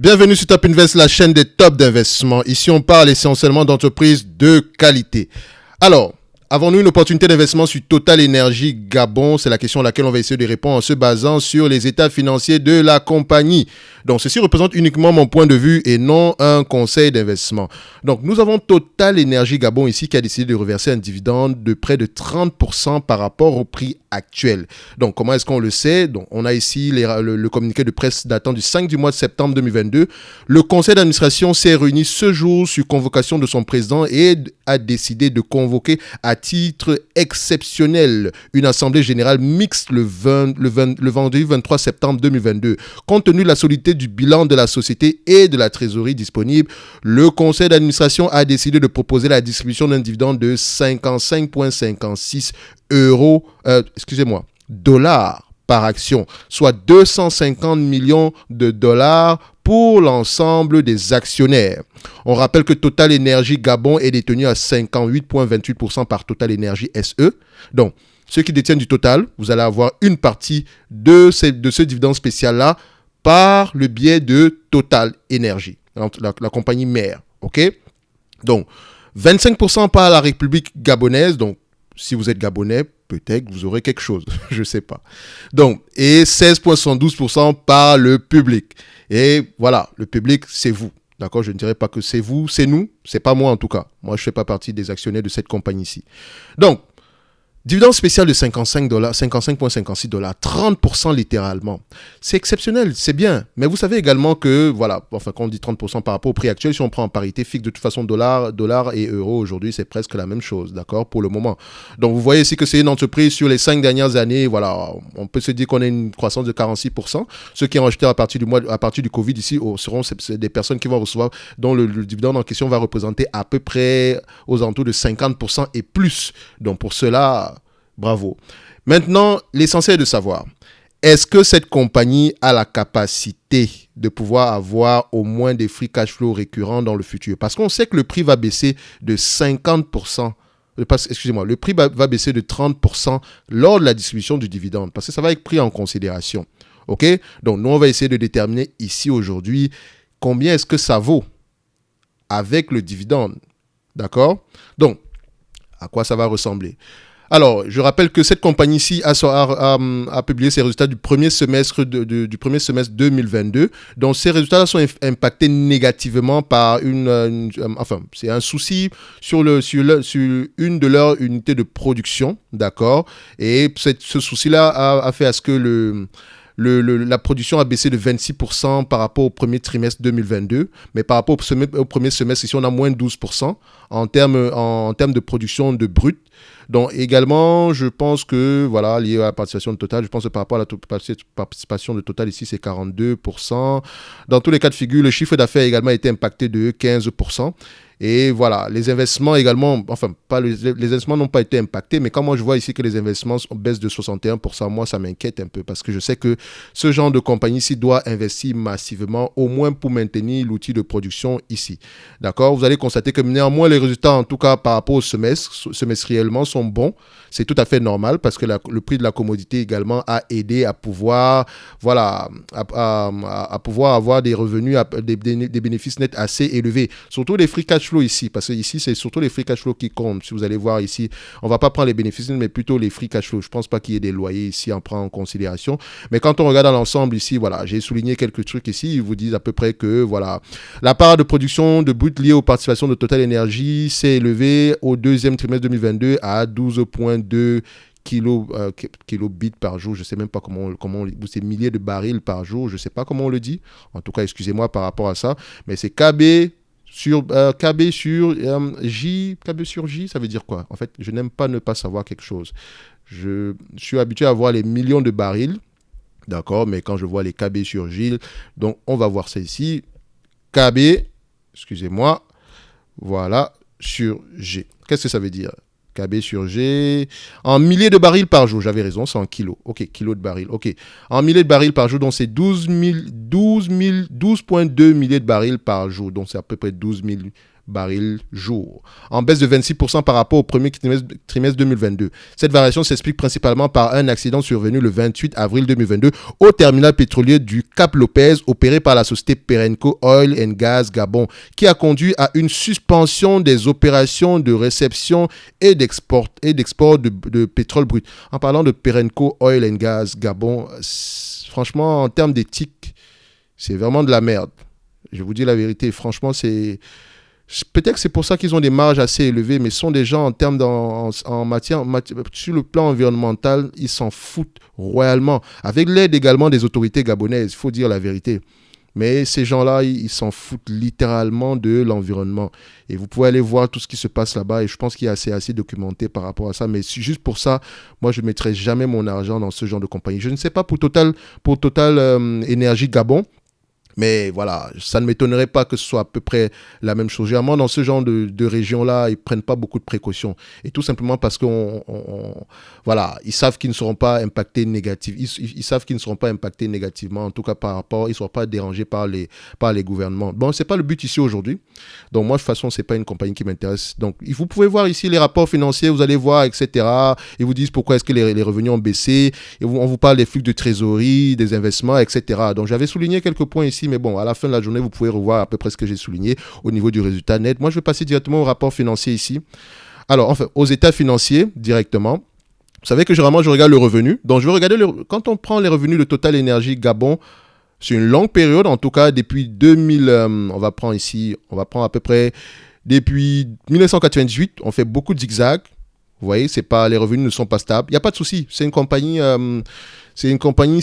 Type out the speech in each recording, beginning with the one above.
Bienvenue sur Top Invest, la chaîne des tops d'investissement. Ici, on parle essentiellement d'entreprises de qualité. Alors, avons-nous une opportunité d'investissement sur Total Energy Gabon? C'est la question à laquelle on va essayer de répondre en se basant sur les états financiers de la compagnie. Donc, ceci représente uniquement mon point de vue et non un conseil d'investissement. Donc, nous avons Total Energy Gabon ici qui a décidé de reverser un dividende de près de 30% par rapport au prix actuel. Donc, comment est-ce qu'on le sait? Donc, on a ici le communiqué de presse datant du 5 du mois de septembre 2022. Le conseil d'administration s'est réuni ce jour sur convocation de son président et a décidé de convoquer à titre exceptionnel une assemblée générale mixte le vendredi 23 septembre 2022. Compte tenu de la solidité du bilan de la société et de la trésorerie disponible, le conseil d'administration a décidé de proposer la distribution d'un dividende de 55,56 dollars par action, soit 250 millions de dollars pour l'ensemble des actionnaires. On rappelle que Total Energy Gabon est détenu à 58,28% par Total Energy SE. Donc, ceux qui détiennent du Total, vous allez avoir une partie de ce dividende spécial-là par le biais de Total Energy, la compagnie mère. OK? Donc, 25% par la République gabonaise. Donc, si vous êtes gabonais, peut-être que vous aurez quelque chose. Je ne sais pas. Donc, et 16,72% par le public. Et voilà, le public, c'est vous. D'accord? Je ne dirais pas que c'est vous, c'est nous. C'est pas moi en tout cas. Moi, je ne fais pas partie des actionnaires de cette compagnie-ci. Donc, dividende spécial de 55,56 dollars, 30% littéralement. C'est exceptionnel, c'est bien. Mais vous savez également que, voilà, enfin, quand on dit 30% par rapport au prix actuel, si on prend en parité fixe, de toute façon, dollar et euro, aujourd'hui, c'est presque la même chose, d'accord, pour le moment. Donc, vous voyez ici que c'est une entreprise sur les 5 dernières années, voilà, on peut se dire qu'on a une croissance de 46%. Ceux qui ont acheté à partir du Covid ici seront des personnes qui vont recevoir, dont le dividende en question va représenter à peu près aux alentours de 50% et plus. Donc, pour cela, bravo. Maintenant, l'essentiel est de savoir, est-ce que cette compagnie a la capacité de pouvoir avoir au moins des free cash flow récurrents dans le futur? Parce qu'on sait que le prix va baisser de 50%. Le prix va baisser de 30% lors de la distribution du dividende, parce que ça va être pris en considération. OK? Donc, nous, on va essayer de déterminer ici aujourd'hui combien est-ce que ça vaut avec le dividende. D'accord? Donc, à quoi ça va ressembler? Alors, je rappelle que cette compagnie-ci a publié ses résultats du premier semestre 2022. Donc, ces résultats sont impactés négativement par c'est un souci sur une de leurs unités de production, d'accord? Et ce souci-là a fait à ce que la production a baissé de 26% par rapport au premier trimestre 2022, mais par rapport au premier semestre, ici, on a moins de 12% en termes de production de brut. Donc également, je pense que, voilà, lié à la participation de Total, je pense que par rapport à la participation de Total ici, c'est 42%. Dans tous les cas de figure, le chiffre d'affaires a également été impacté de 15%. Et voilà, les investissements également, enfin, les investissements n'ont pas été impactés, mais quand moi je vois ici que les investissements baissent de 61%, moi ça m'inquiète un peu parce que je sais que ce genre de compagnie-ci doit investir massivement, au moins pour maintenir l'outil de production ici. D'accord? Vous allez constater que néanmoins les résultats, en tout cas par rapport au semestriellement, sont bons. C'est tout à fait normal parce que le prix de la commodité également a aidé à pouvoir, voilà, à pouvoir avoir des revenus, des bénéfices nets assez élevés. Surtout les free cash flow ici, parce que ici, c'est surtout les free cash flow qui comptent. Si vous allez voir ici, on ne va pas prendre les bénéfices nets, mais plutôt les free cash flow. Je ne pense pas qu'il y ait des loyers ici à prendre en considération. Mais quand on regarde à l'ensemble ici, voilà, j'ai souligné quelques trucs ici. Ils vous disent à peu près que, voilà, la part de production de brut liée aux participations de Total Energy s'est élevée au deuxième trimestre 2022 à 12,2 kilobits par jour, je ne sais même pas comment c'est milliers de barils par jour, je ne sais pas comment on le dit, en tout cas excusez-moi par rapport à ça, mais c'est KB sur J, ça veut dire quoi? En fait, je n'aime pas ne pas savoir quelque chose. Je suis habitué à voir les millions de barils, d'accord, mais quand je vois les KB sur J, donc on va voir ça ici, KB, excusez-moi, voilà, sur G. Qu'est-ce que ça veut dire? KB sur G, en milliers de barils par jour, j'avais raison, c'est en kilos. Ok, kilos de barils, ok. En milliers de barils par jour, donc c'est 12,2 milliers de barils par jour, donc c'est à peu près 12 000 barils jour, en baisse de 26% par rapport au premier trimestre 2022. Cette variation s'explique principalement par un accident survenu le 28 avril 2022 au terminal pétrolier du Cap Lopez opéré par la société Perenco Oil and Gas Gabon, qui a conduit à une suspension des opérations de réception et d'export de pétrole brut. En parlant de Perenco Oil and Gas Gabon, franchement, en termes d'éthique, c'est vraiment de la merde. Je vous dis la vérité, franchement, peut-être que c'est pour ça qu'ils ont des marges assez élevées, mais ce sont des gens en termes sur le plan environnemental, ils s'en foutent royalement, avec l'aide également des autorités gabonaises, il faut dire la vérité. Mais ces gens-là, ils s'en foutent littéralement de l'environnement. Et vous pouvez aller voir tout ce qui se passe là-bas. Et je pense qu'il y a assez documenté par rapport à ça. Mais juste pour ça, moi, je ne mettrai jamais mon argent dans ce genre de compagnie. Je ne sais pas pour Total Énergie Gabon. Mais voilà, ça ne m'étonnerait pas que ce soit à peu près la même chose. Généralement, dans ce genre de région-là, ils ne prennent pas beaucoup de précautions. Et tout simplement parce voilà, ils savent qu'ils ne seront pas impactés négativement. Ils savent qu'ils ne seront pas impactés négativement, en tout cas ils ne seront pas dérangés par les gouvernements. Bon, ce n'est pas le but ici aujourd'hui. Donc moi, de toute façon, ce n'est pas une compagnie qui m'intéresse. Donc vous pouvez voir ici les rapports financiers, vous allez voir, etc. Ils vous disent pourquoi est-ce que les revenus ont baissé. Et on vous parle des flux de trésorerie, des investissements, etc. Donc j'avais souligné quelques points ici. Mais bon, à la fin de la journée, vous pouvez revoir à peu près ce que j'ai souligné au niveau du résultat net. Moi, je vais passer directement au rapport financier ici. Alors, enfin, aux états financiers directement. Vous savez que généralement, je regarde le revenu. Donc, je vais regarder quand on prend les revenus de Total Énergie Gabon, c'est une longue période, en tout cas depuis 2000, on va prendre à peu près depuis 1998, on fait beaucoup de zigzags. Vous voyez, les revenus ne sont pas stables. Il n'y a pas de souci. C'est une compagnie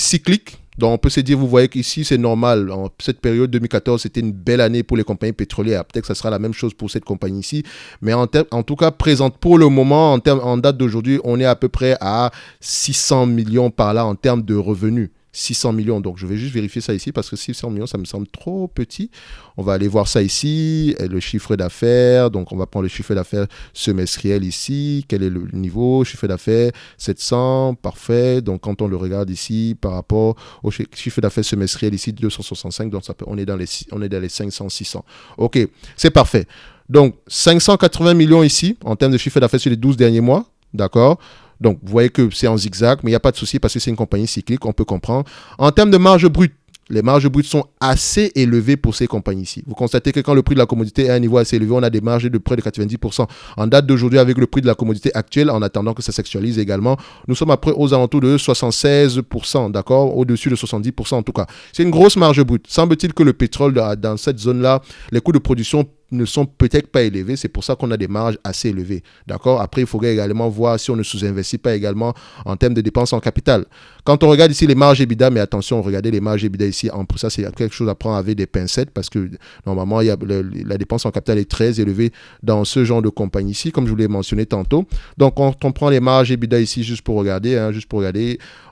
cyclique. Donc, on peut se dire, vous voyez qu'ici, c'est normal. En cette période 2014, c'était une belle année pour les compagnies pétrolières. Peut-être que ça sera la même chose pour cette compagnie-ci. Mais en tout cas, présente pour le moment, en date d'aujourd'hui, on est à peu près à 600 millions par là en termes de revenus. 600 millions. Donc, je vais juste vérifier ça ici parce que 600 millions, ça me semble trop petit. On va aller voir ça ici. Le chiffre d'affaires. Donc, on va prendre le chiffre d'affaires semestriel ici. Quel est le niveau? Chiffre d'affaires 700. Parfait. Donc, quand on le regarde ici par rapport au chiffre d'affaires semestriel ici, 265. Donc, on est dans les 500, 600. OK. C'est parfait. Donc, 580 millions ici en termes de chiffre d'affaires sur les 12 derniers mois. D'accord? Donc, vous voyez que c'est en zigzag, mais il n'y a pas de souci parce que c'est une compagnie cyclique, on peut comprendre. En termes de marge brute, les marges brutes sont assez élevées pour ces compagnies-ci. Vous constatez que quand le prix de la commodité est à un niveau assez élevé, on a des marges de près de 90%. En date d'aujourd'hui, avec le prix de la commodité actuelle, en attendant que ça s'actualise également, nous sommes après aux alentours de 76%, d'accord? Au-dessus de 70% en tout cas. C'est une grosse marge brute. Semble-t-il que le pétrole, dans cette zone-là, les coûts de production ne sont peut-être pas élevés, c'est pour ça qu'on a des marges assez élevées, d'accord? Après, il faudrait également voir si on ne sous-investit pas également en termes de dépenses en capital. Quand on regarde ici les marges EBITDA, mais attention, regardez les marges EBITDA ici, ça c'est quelque chose à prendre avec des pincettes parce que normalement, la dépense en capital est très élevée dans ce genre de compagnie ici, comme je vous l'ai mentionné tantôt. Donc, quand on prend les marges EBITDA ici, juste pour regarder,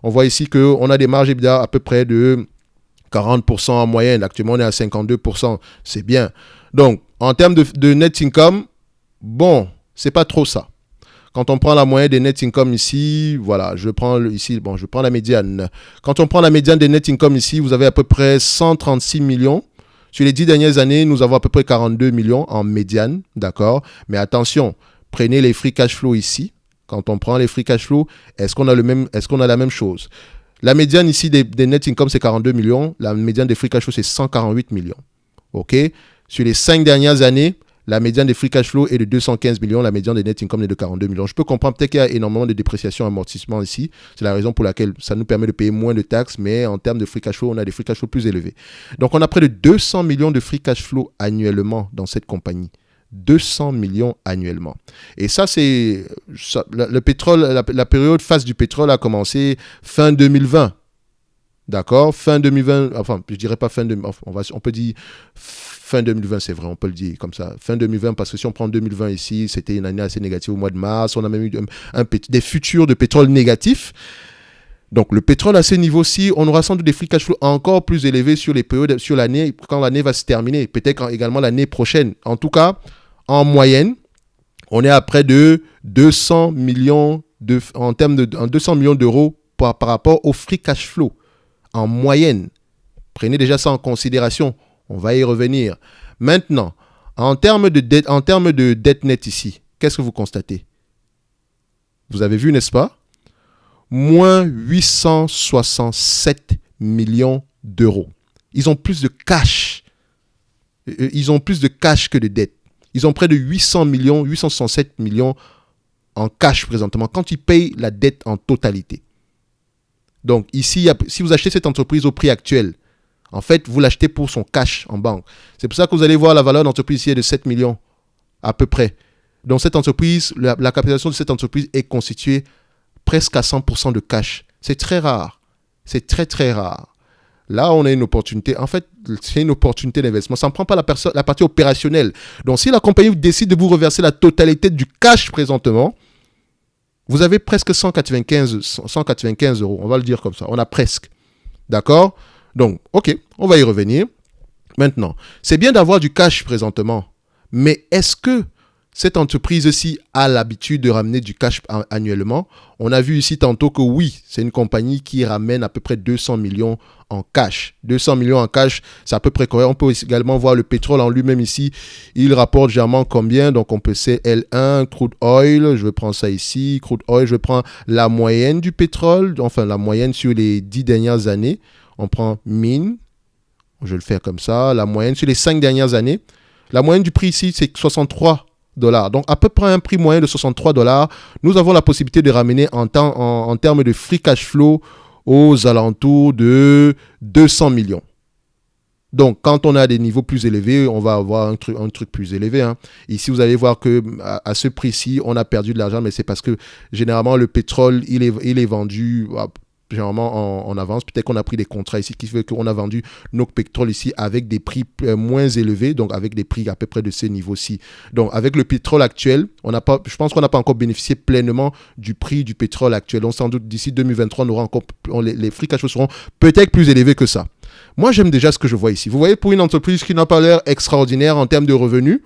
on voit ici qu'on a des marges EBITDA à peu près de 40% en moyenne. Actuellement, on est à 52%, c'est bien. Donc, en termes de net income, bon, c'est pas trop ça. Quand on prend la moyenne des net income ici, voilà, je prends la médiane. Quand on prend la médiane des net income ici, vous avez à peu près 136 millions. Sur les 10 dernières années, nous avons à peu près 42 millions en médiane, d'accord? Mais attention, prenez les free cash flow ici. Quand on prend les free cash flow, est-ce qu'on a la même chose? La médiane ici des net income, c'est 42 millions. La médiane des free cash flow, c'est 148 millions. OK? Sur les 5 dernières années, la médiane des free cash flow est de 215 millions, la médiane des net income est de 42 millions. Je peux comprendre peut-être qu'il y a énormément de dépréciation et amortissement ici. C'est la raison pour laquelle ça nous permet de payer moins de taxes, mais en termes de free cash flow, on a des free cash flow plus élevés. Donc, on a près de 200 millions de free cash flow annuellement dans cette compagnie. 200 millions annuellement. Et ça, le pétrole, la période phase du pétrole a commencé fin 2020. D'accord? Fin 2020, enfin, je dirais pas fin 2020, on peut dire fin 2020, c'est vrai, on peut le dire comme ça. Fin 2020, parce que si on prend 2020 ici, c'était une année assez négative au mois de mars. On a même eu des futurs de pétrole négatifs. Donc, le pétrole à ce niveau-ci, on aura sans doute des free cash flow encore plus élevés sur les périodes, sur l'année, quand l'année va se terminer. Peut-être également l'année prochaine. En tout cas, en moyenne, on est à près de 200 millions d'euros par rapport au free cash flow. En moyenne. Prenez déjà ça en considération. On va y revenir. Maintenant, En termes de dette nette ici, qu'est-ce que vous constatez? Vous avez vu, n'est-ce pas? Moins 867 millions d'euros. Ils ont plus de cash. Ils ont plus de cash que de dette. Ils ont près de 867 millions en cash présentement quand ils payent la dette en totalité. Donc ici, si vous achetez cette entreprise au prix actuel, en fait, vous l'achetez pour son cash en banque. C'est pour ça que vous allez voir la valeur d'entreprise ici est de 7 millions à peu près. Donc cette entreprise, la capitalisation de cette entreprise est constituée presque à 100% de cash. C'est très rare. C'est très très rare. Là, on a une opportunité. En fait, c'est une opportunité d'investissement. Ça ne prend pas la partie opérationnelle. Donc, si la compagnie décide de vous reverser la totalité du cash présentement, vous avez presque 195 euros. On va le dire comme ça. On a presque. D'accord? Donc, OK, on va y revenir. Maintenant, c'est bien d'avoir du cash présentement. Mais est-ce que cette entreprise-ci a l'habitude de ramener du cash annuellement? On a vu ici tantôt que oui, c'est une compagnie qui ramène à peu près 200 millions en cash. 200 millions en cash, c'est à peu près correct. On peut également voir le pétrole en lui-même ici. Il rapporte généralement combien? Donc, on peut CL1, crude oil. Je vais prendre ça ici. Crude oil, je prends la moyenne du pétrole. Enfin, la moyenne sur les 10 dernières années. On prend mine. Je vais le faire comme ça. La moyenne sur les 5 dernières années. La moyenne du prix ici, c'est 63 $. Donc, à peu près un prix moyen de 63 $. Nous avons la possibilité de ramener en termes de free cash flow aux alentours de 200 millions. Donc, quand on a des niveaux plus élevés, on va avoir un truc plus élevé. Hein. Ici, vous allez voir que à ce prix-ci, on a perdu de l'argent, mais c'est parce que généralement, le pétrole, il est vendu généralement en avance. Peut-être qu'on a pris des contrats ici qui fait qu'on a vendu nos pétroles ici avec des prix moins élevés, donc avec des prix à peu près de ces niveaux-ci. Donc, avec le pétrole actuel, je pense qu'on n'a pas encore bénéficié pleinement du prix du pétrole actuel. Donc, sans doute, d'ici 2023, on aura encore, les free cash flow seront peut-être plus élevés que ça. Moi, j'aime déjà ce que je vois ici. Vous voyez, pour une entreprise qui n'a pas l'air extraordinaire en termes de revenus,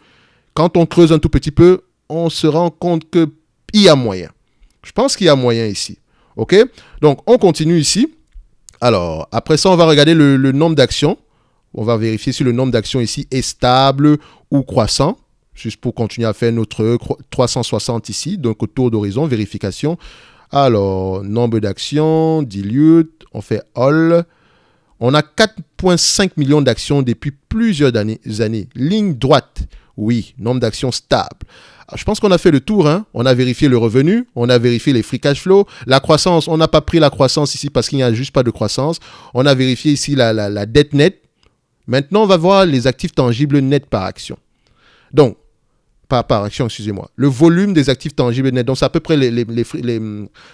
quand on creuse un tout petit peu, on se rend compte qu'il y a moyen. Je pense qu'il y a moyen ici. OK? Donc, on continue ici. Alors, après ça, on va regarder le nombre d'actions. On va vérifier si le nombre d'actions ici est stable ou croissant. Juste pour continuer à faire notre 360 ici. Donc, autour d'horizon, vérification. Alors, nombre d'actions, dilute, on fait all. On a 4,5 millions d'actions depuis plusieurs années. Ligne droite, oui, nombre d'actions stable. Alors, je pense qu'on a fait le tour. Hein. On a vérifié le revenu, on a vérifié les free cash flow. La croissance, on n'a pas pris la croissance ici parce qu'il n'y a juste pas de croissance. On a vérifié ici la dette nette. Maintenant, on va voir les actifs tangibles nets par action. Donc, par action, excusez-moi. Le volume des actifs tangibles nets. Donc, c'est à peu près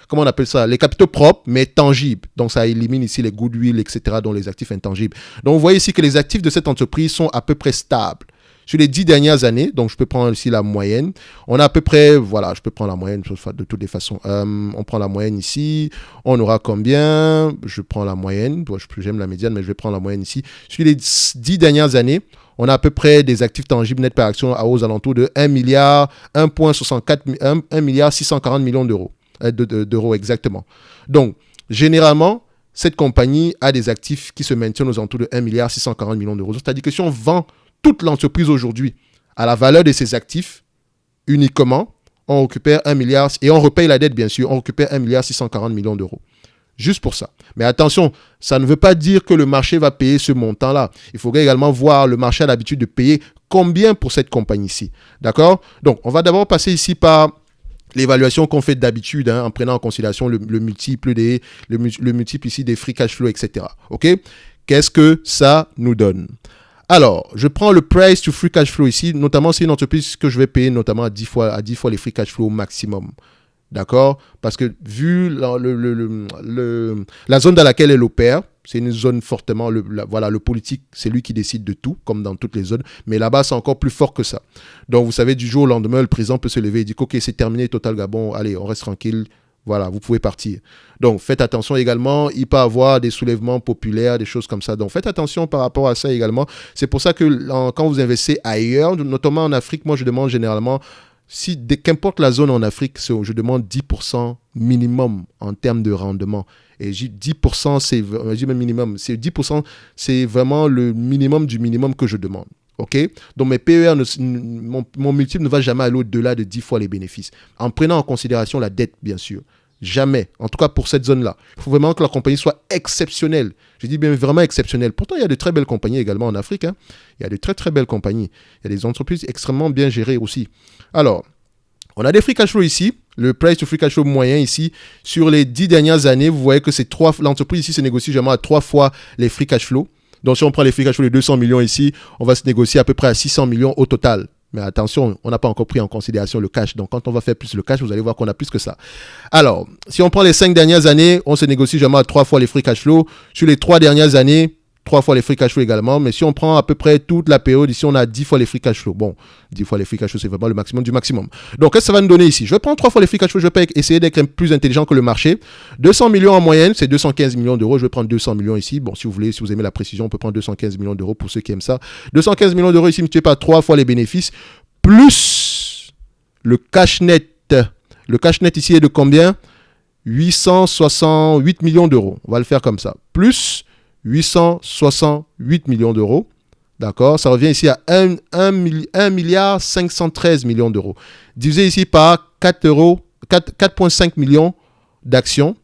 comment on appelle ça? Les capitaux propres, mais tangibles. Donc, ça élimine ici les goodwill, etc., dont les actifs intangibles. Donc, vous voyez ici que les actifs de cette entreprise sont à peu près stables. Sur les 10 dernières années, donc je peux prendre ici la moyenne. On a à peu près, voilà, je peux prendre la moyenne de toutes les façons. On prend la moyenne ici. On aura combien? Je prends la moyenne. Bon, j'aime la médiane, mais je vais prendre la moyenne ici. Sur les 10 dernières années, on a à peu près des actifs tangibles nets par action aux alentours de 1 milliard 640 millions d'euros. D'euros exactement. Donc, généralement, cette compagnie a des actifs qui se maintiennent aux alentours de 1 milliard 640 millions d'euros. C'est-à-dire que si on vend toute l'entreprise aujourd'hui à la valeur de ses actifs uniquement, on récupère 1 milliard et on repaye la dette, bien sûr, on récupère 1 milliard 640 millions d'euros. Juste pour ça. Mais attention, ça ne veut pas dire que le marché va payer ce montant-là. Il faudrait également voir le marché a l'habitude de payer combien pour cette compagnie-ci. D'accord? Donc, on va d'abord passer ici par l'évaluation qu'on fait d'habitude, hein, en prenant en considération le multiple ici des free cash flow, etc. OK? Qu'est-ce que ça nous donne? Alors, je prends le price to free cash flow ici, notamment c'est une entreprise que je vais payer notamment à 10 fois les free cash flow au maximum. D'accord? Parce que vu la zone dans laquelle elle opère, c'est une zone fortement, le politique, c'est lui qui décide de tout, comme dans toutes les zones. Mais là-bas, c'est encore plus fort que ça. Donc, vous savez, du jour au lendemain, le président peut se lever et dire, OK, c'est terminé, Total Gabon, allez, on reste tranquille. Voilà, vous pouvez partir. Donc, faites attention également. Il peut y avoir des soulèvements populaires, des choses comme ça. Donc, faites attention par rapport à ça également. C'est pour ça que quand vous investissez ailleurs, notamment en Afrique, moi, je demande généralement, qu'importe la zone en Afrique, je demande 10% minimum en termes de rendement. Et 10%, c'est minimum. C'est 10%, c'est vraiment le minimum du minimum que je demande. OK? Donc, mes PER, mon multiple ne va jamais aller au-delà de 10 fois les bénéfices. En prenant en considération la dette, bien sûr. Jamais. En tout cas, pour cette zone-là. Il faut vraiment que la compagnie soit exceptionnelle. Je dis bien vraiment exceptionnelle. Pourtant, il y a de très belles compagnies également en Afrique. Hein. Il y a de très, très belles compagnies. Il y a des entreprises extrêmement bien gérées aussi. Alors, on a des free cash flow ici. Le price to free cash flow moyen ici. Sur les 10 dernières années, vous voyez que l'entreprise ici se négocie généralement à 3 fois les free cash flow. Donc, si on prend les free cash flow de 200 millions ici, on va se négocier à peu près à 600 millions au total. Mais attention, on n'a pas encore pris en considération le cash. Donc, quand on va faire plus le cash, vous allez voir qu'on a plus que ça. Alors, si on prend les 5 dernières années, on se négocie généralement à 3 fois les free cash flow. Sur les 3 dernières années, 3 fois les free cash flow également. Mais si on prend à peu près toute la période, ici, on a 10 fois les free cash flow. Bon, 10 fois les free cash flow, c'est vraiment le maximum du maximum. Donc, qu'est-ce que ça va nous donner ici? Je vais prendre 3 fois les free cash flow. Je vais essayer d'être plus intelligent que le marché. 200 millions en moyenne, c'est 215 millions d'euros. Je vais prendre 200 millions ici. Bon, si vous aimez la précision, on peut prendre 215 millions d'euros pour ceux qui aiment ça. 215 millions d'euros ici, multiplié par 3 fois les bénéfices. Plus le cash net. Le cash net ici est de combien? 868 millions d'euros. On va le faire comme ça. Plus 868 millions d'euros. D'accord? Ça revient ici à 1 milliard 513 millions d'euros. Divisé ici par 4,5 millions d'actions.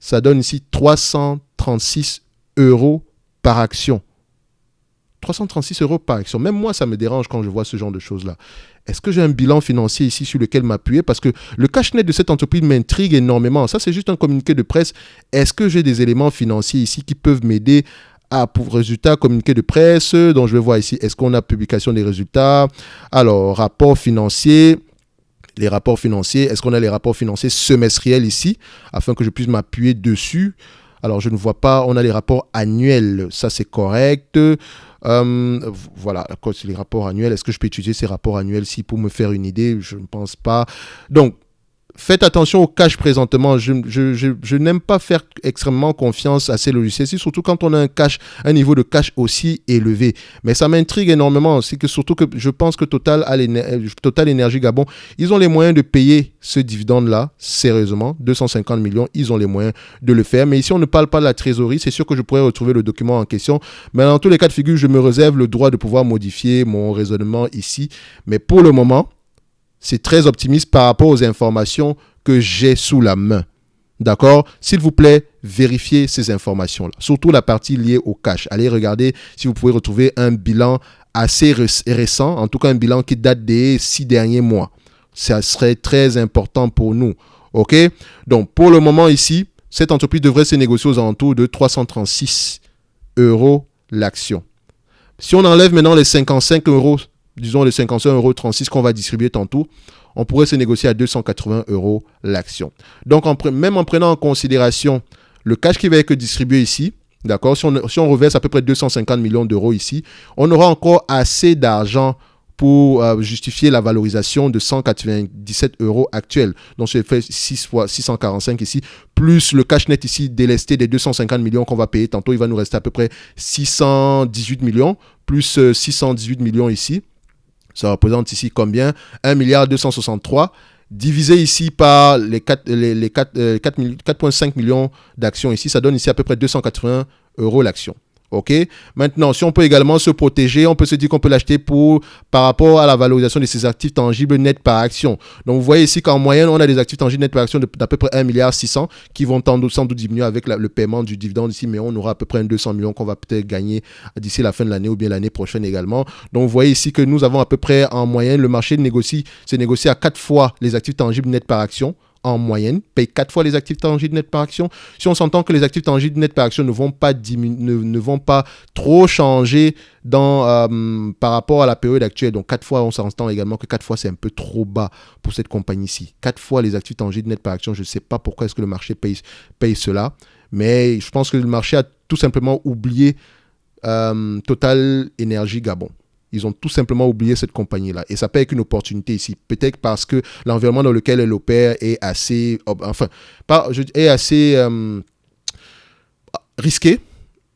Ça donne ici 336 euros par action. 336 euros par action. Même moi, ça me dérange quand je vois ce genre de choses-là. Est-ce que j'ai un bilan financier ici sur lequel m'appuyer? Parce que le cash net de cette entreprise m'intrigue énormément. Ça, c'est juste un communiqué de presse. Est-ce que j'ai des éléments financiers ici qui peuvent m'aider pour résultat communiqué de presse? Donc, je vais voir ici. Est-ce qu'on a publication des résultats? Alors, rapport financier. Les rapports financiers. Est-ce qu'on a les rapports financiers semestriels ici? Afin que je puisse m'appuyer dessus. Alors, je ne vois pas. On a les rapports annuels. Ça, c'est correct. Voilà, les rapports annuels. Est-ce que je peux utiliser ces rapports annuels-ci pour me faire une idée? Je ne pense pas. Donc, faites attention au cash présentement. Je n'aime pas faire extrêmement confiance à ces logiciels-ci, surtout quand on a un niveau de cash aussi élevé. Mais ça m'intrigue énormément. C'est que surtout que je pense que Total Énergie Gabon, ils ont les moyens de payer ce dividende-là, sérieusement, 250 millions, ils ont les moyens de le faire. Mais ici, on ne parle pas de la trésorerie. C'est sûr que je pourrais retrouver le document en question. Mais dans tous les cas de figure, je me réserve le droit de pouvoir modifier mon raisonnement ici. Mais pour le moment, c'est très optimiste par rapport aux informations que j'ai sous la main. D'accord? S'il vous plaît, vérifiez ces informations-là. Surtout la partie liée au cash. Allez regarder si vous pouvez retrouver un bilan assez récent, en tout cas un bilan qui date des 6 derniers mois. Ça serait très important pour nous. OK? Donc, pour le moment ici, cette entreprise devrait se négocier aux alentours de 336 euros l'action. Si on enlève maintenant les 55 euros, disons les 55,36 € qu'on va distribuer tantôt, on pourrait se négocier à 280 € l'action. Donc, même en prenant en considération le cash qui va être distribué ici, d'accord, si on reverse à peu près 250 millions d'euros ici, on aura encore assez d'argent pour justifier la valorisation de 197 € actuels. Donc, je fais 6 fois 645 ici, plus le cash net ici délesté des 250 millions qu'on va payer tantôt, il va nous rester à peu près 618 millions, plus 618 millions ici. Ça représente ici combien? 1 milliard 263 divisé ici par les 4,5 millions d'actions ici, ça donne ici à peu près 280 € l'action. OK? Maintenant, si on peut également se protéger, on peut se dire qu'on peut l'acheter par rapport à la valorisation de ses actifs tangibles nets par action. Donc, vous voyez ici qu'en moyenne, on a des actifs tangibles nets par action d'à peu près 1,6 milliard qui vont sans doute diminuer avec le paiement du dividende ici, mais on aura à peu près 200 millions qu'on va peut-être gagner d'ici la fin de l'année ou bien l'année prochaine également. Donc, vous voyez ici que nous avons à peu près en moyenne, le marché se négocie à 4 fois les actifs tangibles nets par action. En moyenne, paye 4 fois les actifs tangibles nets par action. Si on s'entend que les actifs tangibles nets par action ne vont pas trop changer par rapport à la période actuelle. Donc 4 fois, on s'entend également que 4 fois, c'est un peu trop bas pour cette compagnie-ci. 4 fois les actifs tangibles nets par action, je ne sais pas pourquoi est-ce que le marché paye cela. Mais je pense que le marché a tout simplement oublié Total Énergie Gabon. Ils ont tout simplement oublié cette compagnie-là. Et ça peut être une opportunité ici. Peut-être parce que l'environnement dans lequel elle opère est assez... risqué.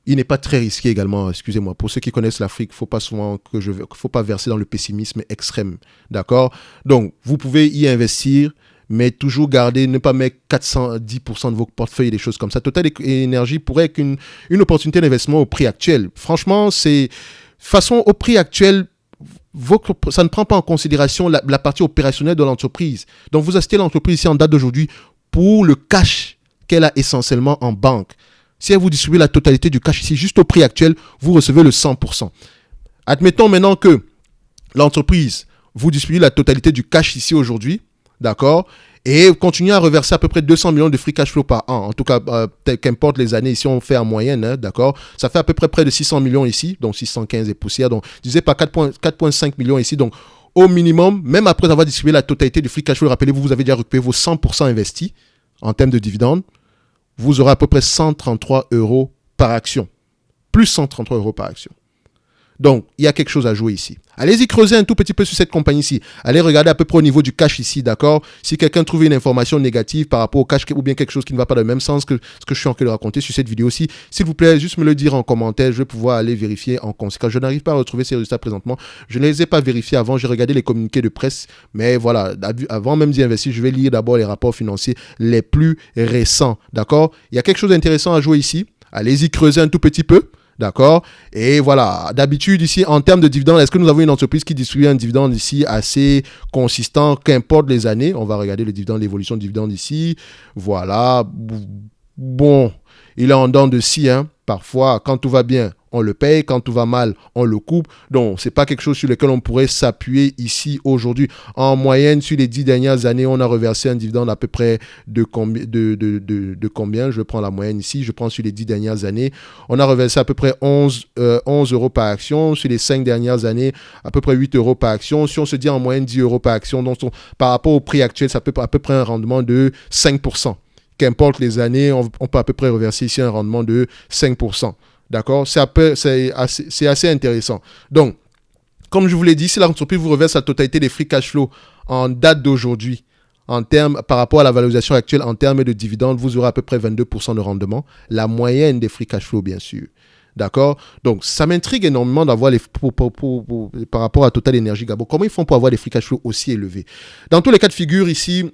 Il n'est pas très risqué également, excusez-moi. Pour ceux qui connaissent l'Afrique, faut pas verser dans le pessimisme extrême. D'accord? Donc, vous pouvez y investir, mais toujours ne pas mettre 410% de vos portefeuilles, des choses comme ça. Total Énergie pourrait être une opportunité d'investissement au prix actuel. Franchement, au prix actuel, ça ne prend pas en considération la partie opérationnelle de l'entreprise. Donc, vous achetez l'entreprise ici en date d'aujourd'hui pour le cash qu'elle a essentiellement en banque. Si elle vous distribue la totalité du cash ici, juste au prix actuel, vous recevez le 100%. Admettons maintenant que l'entreprise vous distribue la totalité du cash ici aujourd'hui, d'accord, et continue à reverser à peu près 200 millions de free cash flow par an. En tout cas, qu'importe les années, ici on fait en moyenne, hein, d'accord, ça fait à peu près de 600 millions ici, donc 615 et poussière, donc je disais pas 4,5 millions ici, donc au minimum, même après avoir distribué la totalité du free cash flow, rappelez-vous, vous avez déjà récupéré vos 100% investis en termes de dividendes, vous aurez à peu près 133 € par action, plus 133 € par action. Donc, il y a quelque chose à jouer ici. Allez-y creuser un tout petit peu sur cette compagnie-ci. Allez regarder à peu près au niveau du cash ici, d'accord? Si quelqu'un trouve une information négative par rapport au cash ou bien quelque chose qui ne va pas dans le même sens que ce que je suis en train de raconter sur cette vidéo-ci, s'il vous plaît, juste me le dire en commentaire. Je vais pouvoir aller vérifier en conséquence. Je n'arrive pas à retrouver ces résultats présentement. Je ne les ai pas vérifiés avant. J'ai regardé les communiqués de presse. Mais voilà, avant même d'y investir, je vais lire d'abord les rapports financiers les plus récents, d'accord? Il y a quelque chose d'intéressant à jouer ici. Allez-y creuser un tout petit peu. D'accord? Et voilà, d'habitude ici, en termes de dividendes, est-ce que nous avons une entreprise qui distribue un dividende ici assez consistant, qu'importe les années? On va regarder le dividende, l'évolution du dividende ici. Voilà. Bon, il est en dents de scie, hein. Parfois, quand tout va bien, on le paye. Quand tout va mal, on le coupe. Donc, ce n'est pas quelque chose sur lequel on pourrait s'appuyer ici aujourd'hui. En moyenne, sur les 10 dernières années, on a reversé un dividende à peu près de combien? Je prends la moyenne ici. Je prends sur les 10 dernières années. On a reversé à peu près 11 € par action. Sur les 5 dernières années, à peu près 8 € par action. Si on se dit en moyenne 10 € par action, donc par rapport au prix actuel, ça peut à peu près un rendement de 5%. Qu'importe les années, on peut à peu près reverser ici un rendement de 5%. D'accord? C'est assez intéressant. Donc, comme je vous l'ai dit, si l'entreprise vous reverse la totalité des free cash flow en date d'aujourd'hui, par rapport à la valorisation actuelle en termes de dividendes, vous aurez à peu près 22% de rendement. La moyenne des free cash flow, bien sûr. D'accord? Donc, ça m'intrigue énormément d'avoir par rapport à Total Energy Gabon. Comment ils font pour avoir des free cash flow aussi élevés? Dans tous les cas de figure ici,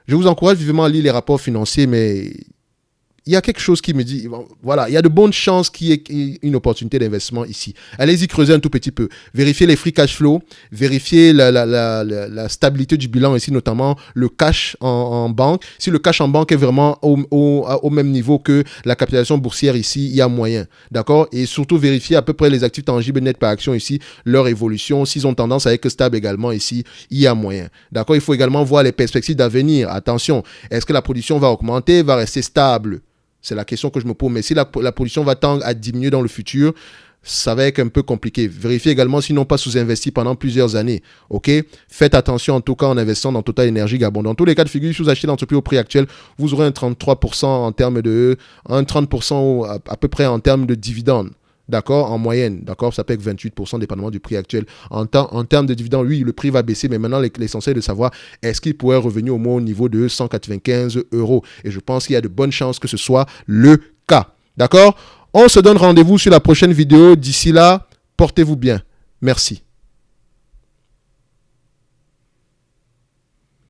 je vous encourage vivement à lire les rapports financiers, mais il y a quelque chose qui me dit, voilà, il y a de bonnes chances qu'il y ait une opportunité d'investissement ici. Allez-y creuser un tout petit peu. Vérifiez les free cash flow, vérifiez la stabilité du bilan ici, notamment le cash en banque. Si le cash en banque est vraiment au même niveau que la capitalisation boursière ici, il y a moyen. D'accord? Et surtout, vérifiez à peu près les actifs tangibles nets par action ici, leur évolution. S'ils ont tendance à être stable également ici, il y a moyen. D'accord? Il faut également voir les perspectives d'avenir. Attention, est-ce que la production va augmenter, va rester stable? C'est la question que je me pose. Mais si la production va tendre à diminuer dans le futur, ça va être un peu compliqué. Vérifiez également s'ils n'ont pas sous-investi pendant plusieurs années. OK? Faites attention en tout cas en investissant dans Total Energy Gabon. Dans tous les cas de figure, si vous achetez l'entreprise au prix actuel, vous aurez un 33% en termes de... un 30% à peu près en termes de dividendes. D'accord, en moyenne, d'accord, ça peut être 28% dépendamment du prix actuel. En termes de dividendes, oui, le prix va baisser, mais maintenant, l'essentiel est de savoir est-ce qu'il pourrait revenir au moins au niveau de 195 €. Et je pense qu'il y a de bonnes chances que ce soit le cas. D'accord? On se donne rendez-vous sur la prochaine vidéo. D'ici là, portez-vous bien. Merci.